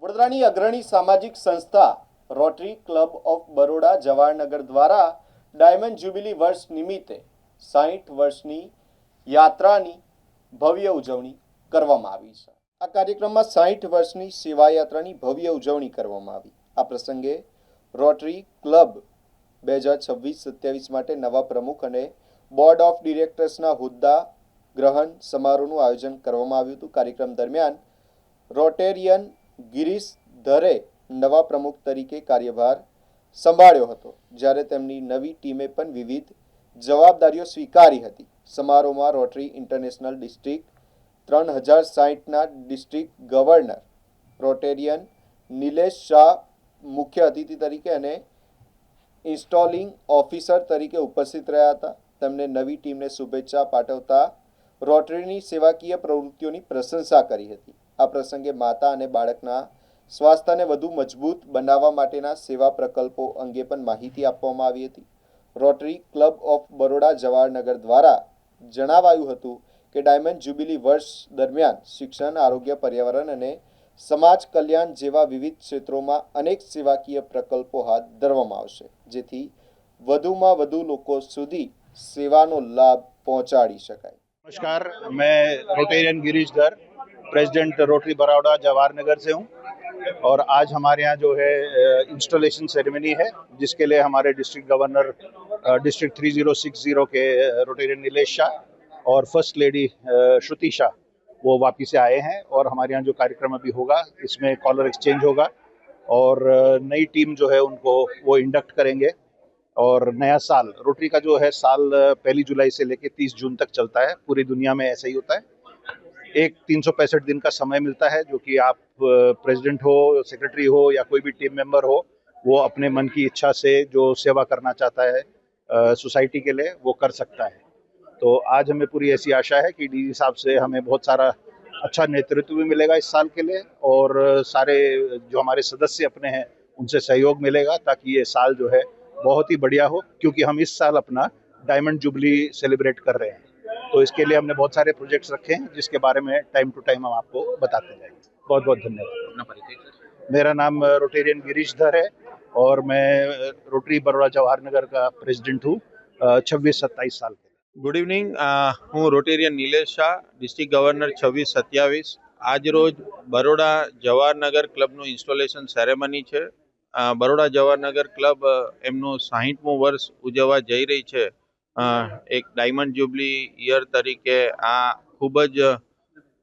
વડોદરાની અગ્રણી સામાજિક સંસ્થા rotary club of Baroda Jawahar Nagar દ્વારા ડાયમંડ જ્યુબિલી વર્ષ નિમિત્તે 60 વર્ષની યાત્રાની ભવ્ય ઉજવણી કરવામાં આવી છે। આ કાર્યક્રમમાં 60 વર્ષની સેવા યાત્રાની ભવ્ય ઉજવણી કરવામાં આવી। આ પ્રસંગે રોટરી ક્લબ 2026-27 માટે નવા પ્રમુખ અને બોર્ડ ઓફ ડિરેક્ટર્સના હોદ્દા ગ્રહણ સમારોહનું આયોજન કરવામાં આવ્યું હતું। કાર્યક્રમ દરમિયાન રોટેરિયન ગિરીશ ધરે નવા પ્રમુખ તરીકે કાર્યભાર સંભાળ્યો હતો, જ્યારે તેમની નવી ટીમે પણ વિવિધ જવાબદારીઓ સ્વીકારી હતી। સમારોહમાં રોટરી ઇન્ટરનેશનલ ડિસ્ટ્રિક્ટ 3060ના district governor Rotarian Nilesh Shah મુખ્ય અતિથિ તરીકે અને ઇન્સ્ટોલિંગ ઓફિસર તરીકે ઉપસ્થિત રહ્યા હતા। તેમણે નવી ટીમને શુભેચ્છા પાઠવતા રોટરીની સેવાકીય પ્રવૃત્તિઓની પ્રશંસા કરી હતી। આ પ્રસંગે માતા અને બાળકના સ્વાસ્થ્યને વધુ મજબૂત બનાવવા માટેના સેવા પ્રકલ્પો અંગે પણ માહિતી આપવામાં આવી હતી। Rotary club of Baroda Jawahar Nagar દ્વારા જણાવાયું હતું કે ડાયમંડ જ્યુબિલી વર્ષ દરમિયાન શિક્ષણ, આરોગ્ય, પર્યાવરણ અને સમાજ કલ્યાણ જેવા વિવિધ ક્ષેત્રોમાં અનેક સેવાકીય પ્રકલ્પો હાથ ધરવામાં આવશે, જેથી વધુમાં વધુ લોકો સુધી સેવાનો લાભ પહોંચાડી શકાય। नमस्कार, मैं रोटेरियन गिरीश धर, प्रेसिडेंट रोटरी बड़ौदा जवाहरनगर से हूँ और आज हमारे यहाँ जो है इंस्टॉलेशन सेरेमनी है, जिसके लिए हमारे डिस्ट्रिक्ट गवर्नर डिस्ट्रिक्ट 3060 के रोटेरियन नीलेश शाह और फर्स्ट लेडी श्रुति शाह वो वापिस से आए हैं और हमारे यहाँ जो कार्यक्रम अभी होगा इसमें कॉलर एक्सचेंज होगा और नई टीम जो है उनको वो इंडक्ट करेंगे। और नया साल रोटरी का जो है साल 1 जुलाई से लेकर 30 जून तक चलता है। पूरी दुनिया में ऐसा ही होता है। एक 365 दिन का समय मिलता है, जो कि आप प्रेसिडेंट हो, सेक्रेटरी हो या कोई भी टीम मेंबर हो, वो अपने मन की इच्छा से जो सेवा करना चाहता है सोसाइटी के लिए वो कर सकता है। तो आज हमें पूरी ऐसी आशा है कि डीजी साहब से हमें बहुत सारा अच्छा नेतृत्व भी मिलेगा इस साल के लिए और सारे जो हमारे सदस्य अपने हैं उनसे सहयोग मिलेगा, ताकि ये साल जो है बहुत ही बढ़िया हो, क्योंकि हम इस साल अपना डायमंड जुबली सेलिब्रेट कर रहे हैं। तो इसके लिए हमने बहुत सारे प्रोजेक्ट्स रखे हैं, जिसके बारे में टाइम टू टाइम हम आपको बताते जाएंगे। बहुत बहुत धन्यवाद। मेरा नाम रोटेरियन गिरीश धर है और मैं रोटरी बड़ौदा जवाहरनगर का प्रेसिडेंट हूँ 26-27 साल के। ગુડ ઇવનિંગ, હું Rotarian Nilesh Shah, district governor 26-27। આજ રોજ બરોડા જવાહરનગર ક્લબનું ઇન્સ્ટોલેશન સેરેમની છે। બરોડા જવાહરનગર ક્લબ એમનું 60મું વર્ષ ઉજવવા જઈ રહી છે। એક ડાયમંડ જ્યુબલી યર તરીકે આ ખૂબ જ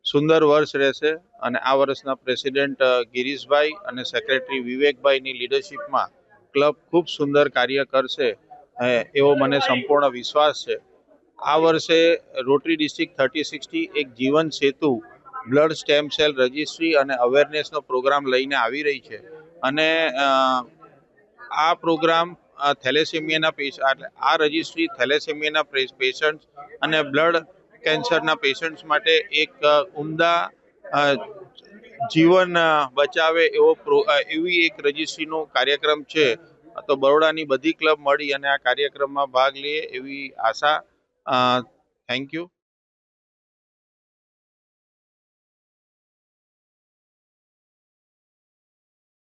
સુંદર વર્ષ રહેશે અને આ વર્ષના પ્રેસિડેન્ટ ગિરીશભાઈ અને સેક્રેટરી વિવેકભાઈની લીડરશિપમાં ક્લબ ખૂબ સુંદર કાર્ય કરશે એવો મને સંપૂર્ણ વિશ્વાસ છે। આ વર્ષે રોટરી ડિસ્ટ્રિક્ટ 3060 એક જીવન સેતુ બ્લડ સ્ટેમ સેલ રજિસ્ટ્રી અને અવેરનેસનો પ્રોગ્રામ લઈને આવી રહી છે અને આ પ્રોગ્રામ થેલેસેમિયાના આ રજિસ્ટ્રી થેલેસેમિયાના પેશન્ટ્સ અને બ્લડ કેન્સરના પેશન્ટ્સ માટે એક ઉમદા જીવન બચાવે એવી એક રજિસ્ટ્રીનો કાર્યક્રમ છે। તો બરોડાની બધી ક્લબ મળી અને આ કાર્યક્રમમાં ભાગ લે એવી આશા। Thank you.